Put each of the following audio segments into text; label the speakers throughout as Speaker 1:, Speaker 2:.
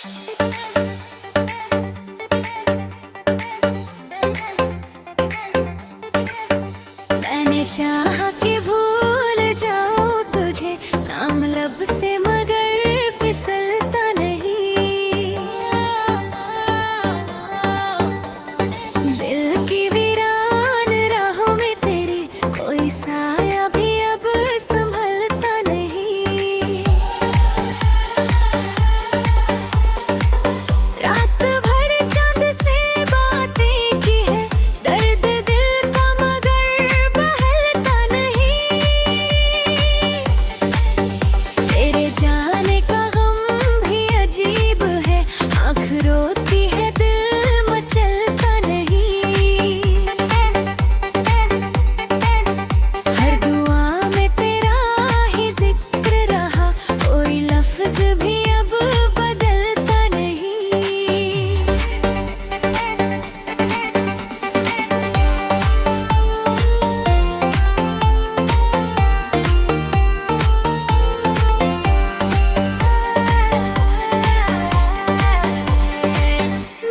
Speaker 1: मैंने चाहा कि भूल जाऊं तुझे, नाम लब से मगर फिसलता नहीं। दिल की वीरान राहों में तेरी कोई साया भी अब संभलता नहीं। रात भर चांद से बातें की है, दर्द दिल का मगर बहलता नहीं। तेरे जाने का गम भी अजीब है, आँख रोती है दिल मचलता नहीं। हर दुआ में तेरा ही जिक्र रहा, कोई लफ्ज भी अब बदलता नहीं।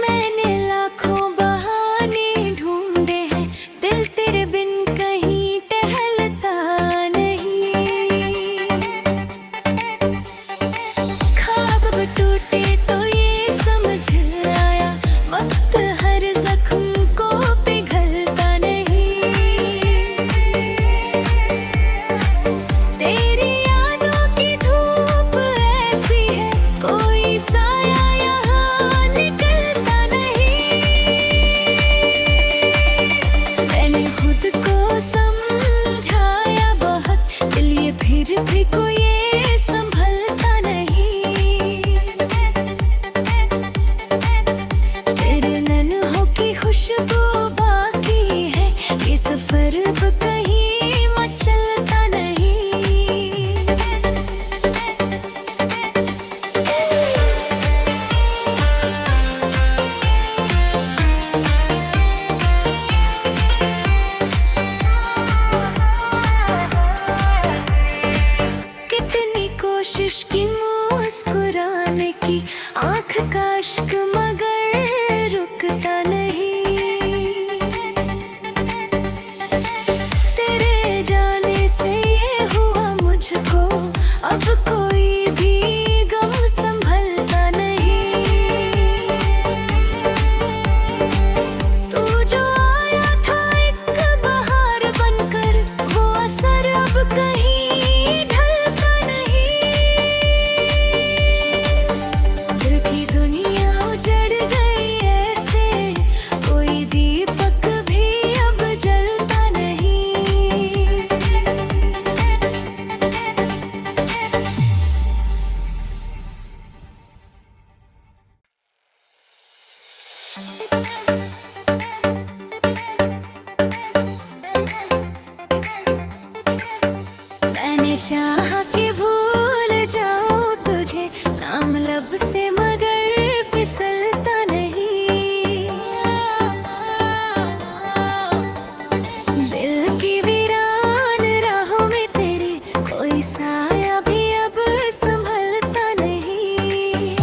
Speaker 1: मैंने लाखों बहाने ढूंढे हैं, दिल तेरे बिन कहीं टहलता नहीं। ख्वाब टूटे तो ये समझ आया, वक्त हर जख्म को पिघलता नहीं। तेरी यादों की धूप ऐसी है, कोई साया यहाँ निकलता नहीं। मैंने खुद को समझाया बहुत, दिल ये फिर भी कोई ये संभलता नहीं। तेरे नन्हों की खुशबू बाकी है, ये सफर अब कहीं मचलता नहीं। कितनी कोशिश की मुस्कुराने की, आँख का अश्क मगर रुकता नहीं। तेरे जाने से ये हुआ मुझको, अब कोई भी गम संभलता नहीं। तू जो आया था एक बहार बनकर, वो असर अब कहीं ढलता नहीं। दिल की दुनिया उजड़ गई ऐसे, कोई दीपक भी अब जलता नहीं। मैंने चाहा कि भूल जाऊं तुझे, नाम लब से मगर फिसलता नहीं। दिल की वीरान राहों में तेरी कोई साया भी अब संभलता नहीं।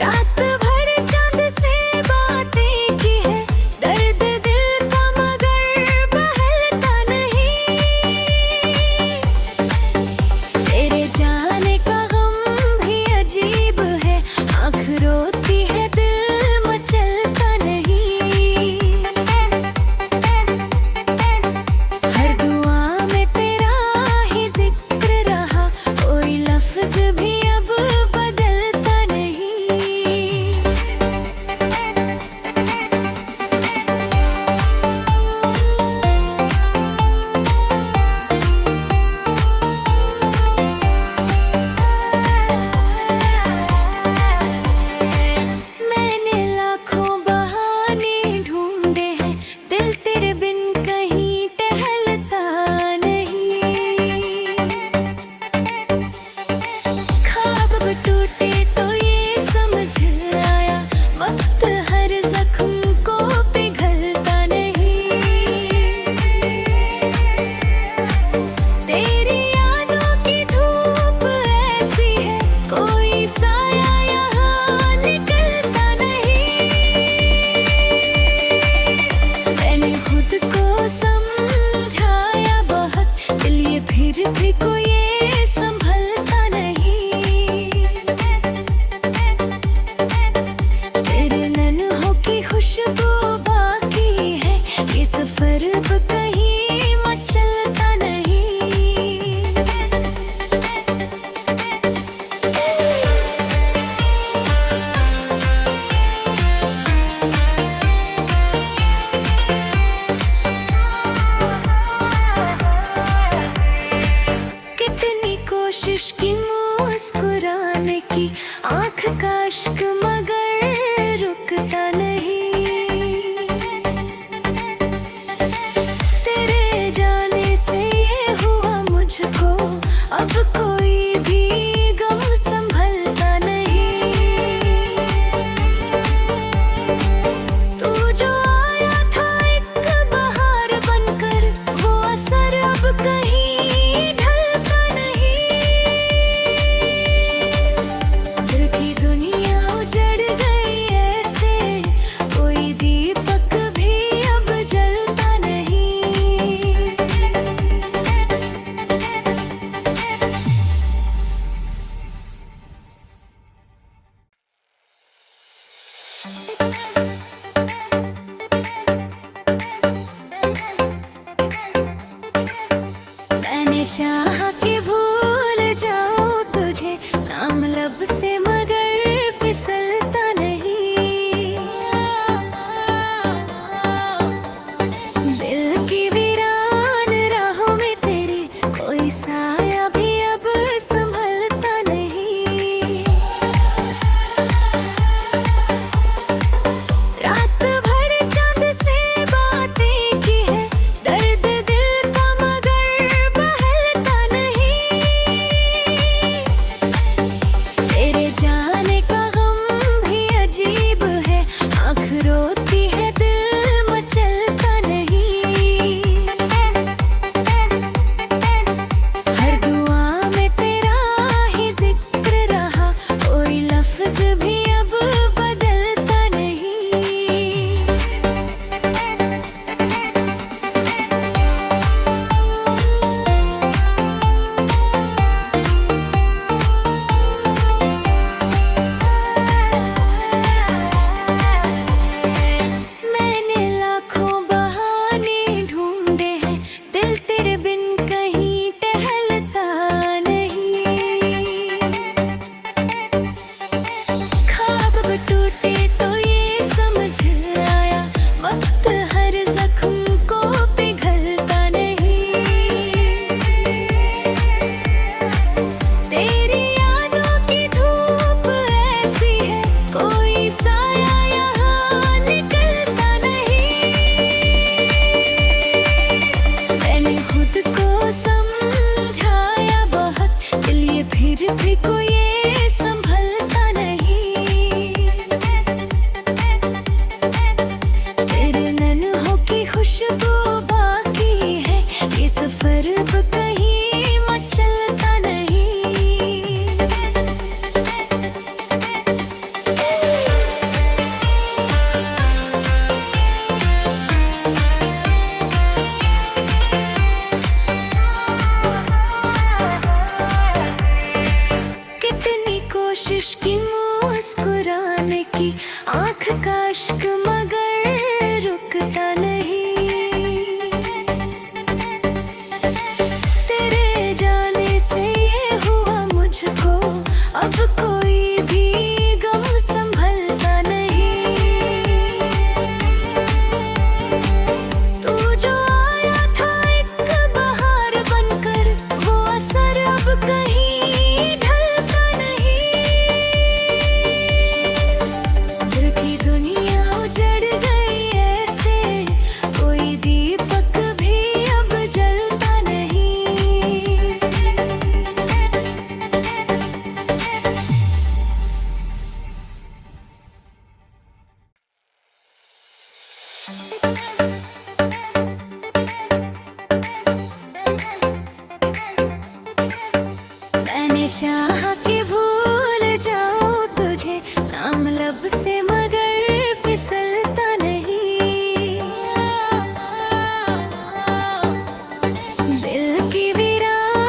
Speaker 1: रात भर चांद से बातें की है, दर्द दिल का मगर बहलता नहीं। तेरे फिर भी कोई ये संभलता नहीं। तेरे नन्हों की खुशबू बाकी है, ये सफर अब कहीं मचलता नहीं। कितनी कोशिश की मुस्कुराने की, आँख का इश्क मगर रुकता नहीं। तेरे जाने से ये हुआ मुझको, अब कोई भी गम संभलता नहीं। तू जो आया था एक बहार बनकर, वो असर अब कहीं ढलता नहीं। दिल की दुनिया उजड़ गई ऐसे, कोई दीपक भी अब जलता नहीं। मैंने चाहा कि भूल जाऊं तुझे, नाम लब से मगर फिसलता नहीं। दिल की वीरान राहों में तेरी, कोई साया भी अब संभलता नहीं। रात भर चांद से बातें की है, दर्द दिल का मगर बहलता नहीं। तेरे जाने का गम भी अजीब है, आँख रोती है दिल मचलता नहीं। हर दुआ में तेरा ही जिक्र रहा, कोई लफ्ज भी अब बदलता नहीं। मैंने लाखों बहाने ढूंढे हैं, दिल तेरे बिन कहीं टहलता नहीं। ख्वाब टूटे तो ये समझ आया, वक्त हर जख्म को पिघलता नहीं। तेरी यादों की धूप ऐसी है, कोई साया यहाँ निकलता नहीं। मैंने खुद को समझाया बहुत, दिल ये फिर भी कोई ये संभलता नहीं। तेरे नन्हों की खुशबू बाकी है, ये सफर अब कहीं मचलता नहीं। कितनी कोशिश की मुस्कुराने की, आँख का इश्क मगर रुकता नहीं। तेरे जाने से ये हुआ मुझको, अब कोई भी गम संभलता नहीं। तू जो आया था एक बहार बनकर, वो असर अब कहीं ढलता नहीं। दिल की दुनिया उजड़ गई ऐसे, कोई दीपक भी अब जलता नहीं। मैंने चाहा कि भूल जाऊं तुझे, नाम लब से मगर फिसलता नहीं। दिल की वीरान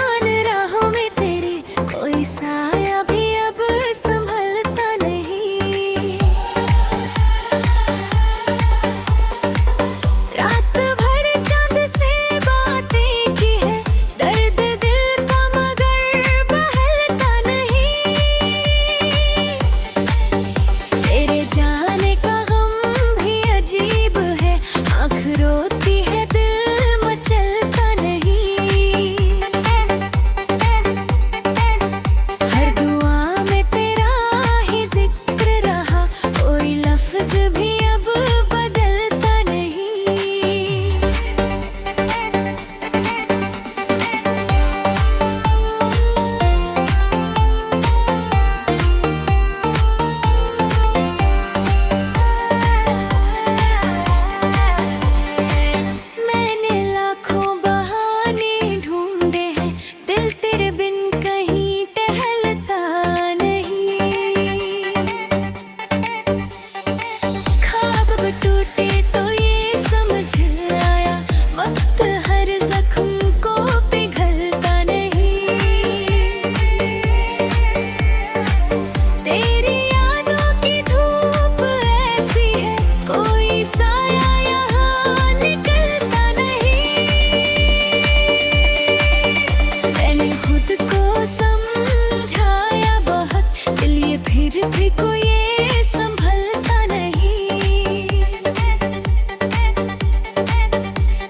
Speaker 1: खुद को समझाया बहुत, दिल ये फिर भी कोई ये संभलता नहीं।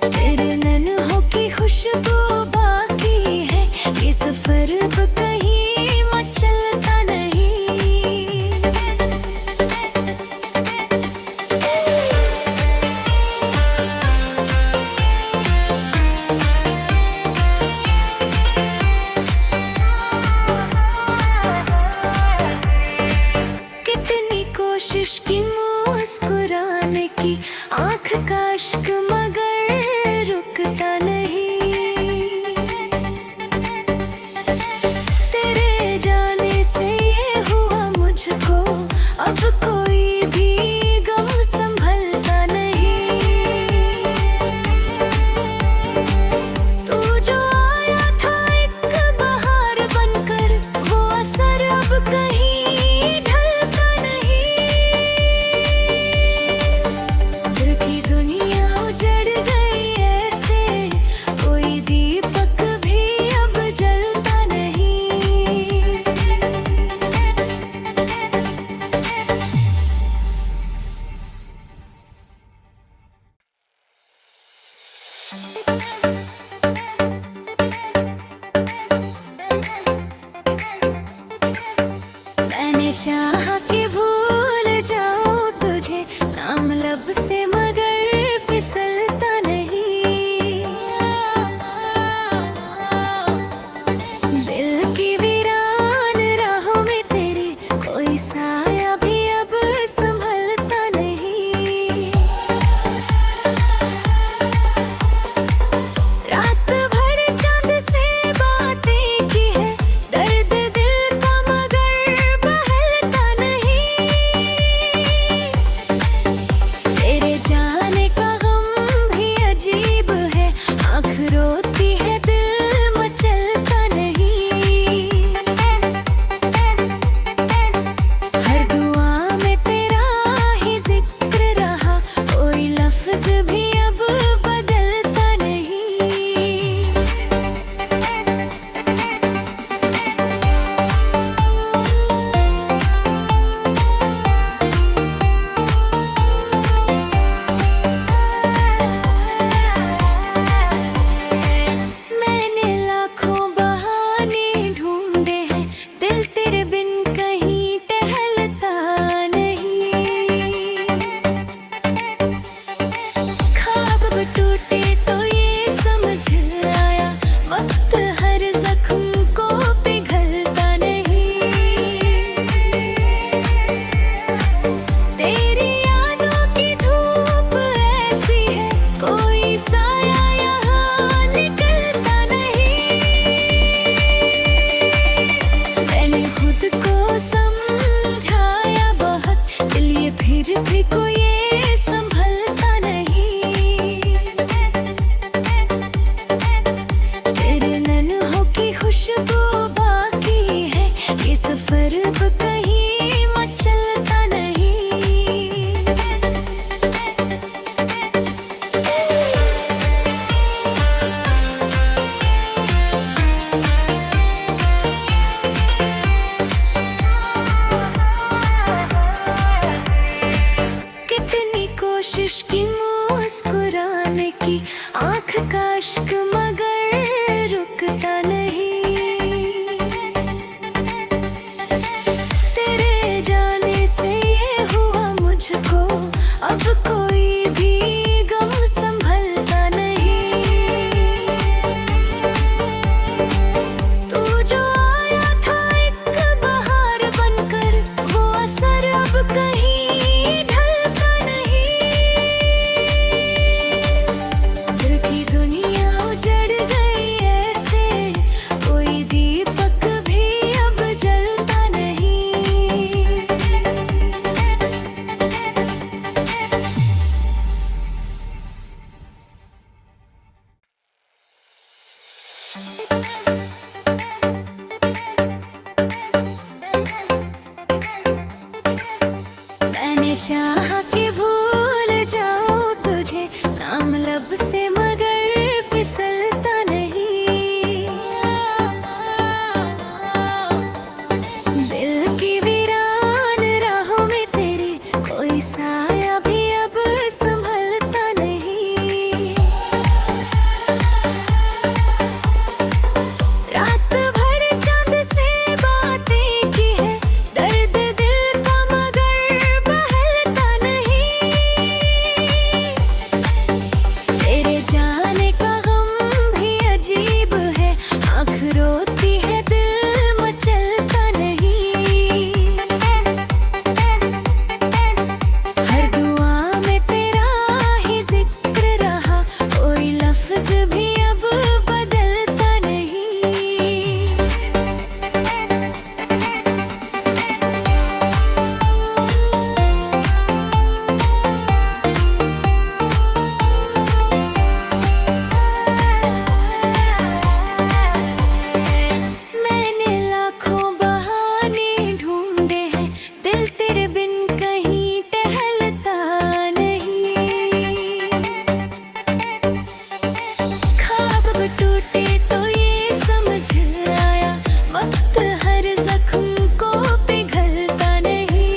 Speaker 1: तेरे नन्हों की खुशबू बाकी है, ये सफर अब कहीं मचलता नहीं। कितनी कोशिश की मुस्कुराने की, आँख का इश्क मगर रुकता नहीं। तेरे जाने से ये हुआ मुझको, अब कोई भी गम संभलता नहीं। तू जो आया था एक बहार बनकर, वो असर अब कहीं ढलता नहीं। दिल की दुनिया उजड़ गई ऐसे, कोई दीपक भी अब जलता नहीं। मैंने चाहा कि भूल जाऊं तुझे, नाम लब से मगर फिसलता नहीं। दिल की वीरान राहों में तेरी, कोई साया भी अब संभलता नहीं। रात भर चांद से बातें की है, दर्द दिल का मगर बहलता रोती है दिल मचलता नहीं। हर दुआ में तेरा ही जिक्र रहा, कोई लफ्ज भी अब बदलता नहीं। मैंने लाखों बहाने ढूंढे हैं, दिल तेरे बिन कहीं टहलता नहीं। ख्वाब टूटे तो ये समझ आया, वक्त हर जख्म को पिघलता नहीं।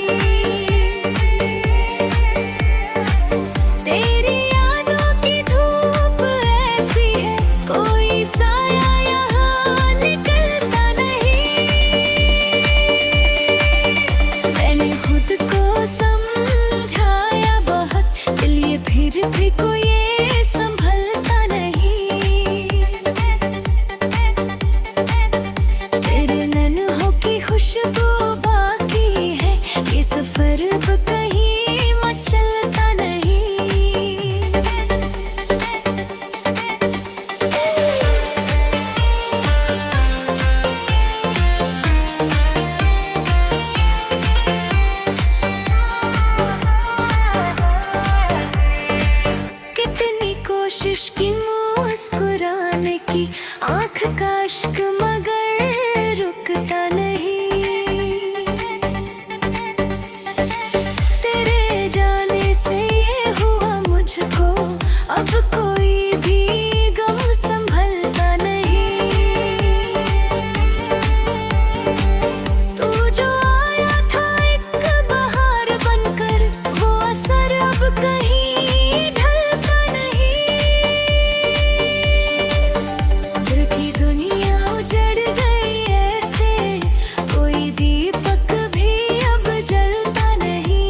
Speaker 1: तेरी यादों की धूप ऐसी है, कोई साया यहाँ निकलता नहीं। मैंने खुद को समझाया बहुत, दिल ये फिर भी कोई ये संभलता नहीं। तेरे नन्हों की खुशबू बाकी है, ये सफर अब कहीं मचलता नहीं। कितनी कोशिश की मुस्कुराने की, आँख का इश्क मगर रुकता नहीं। तेरे जाने से ये हुआ मुझको, अब कोई भी गम संभलता नहीं। तू जो आया था एक बहार बनकर, वो असर अब कहीं ढलता नहीं। दिल की दुनिया उजड़ गई ऐसे, कोई दीपक भी अब जलता नहीं।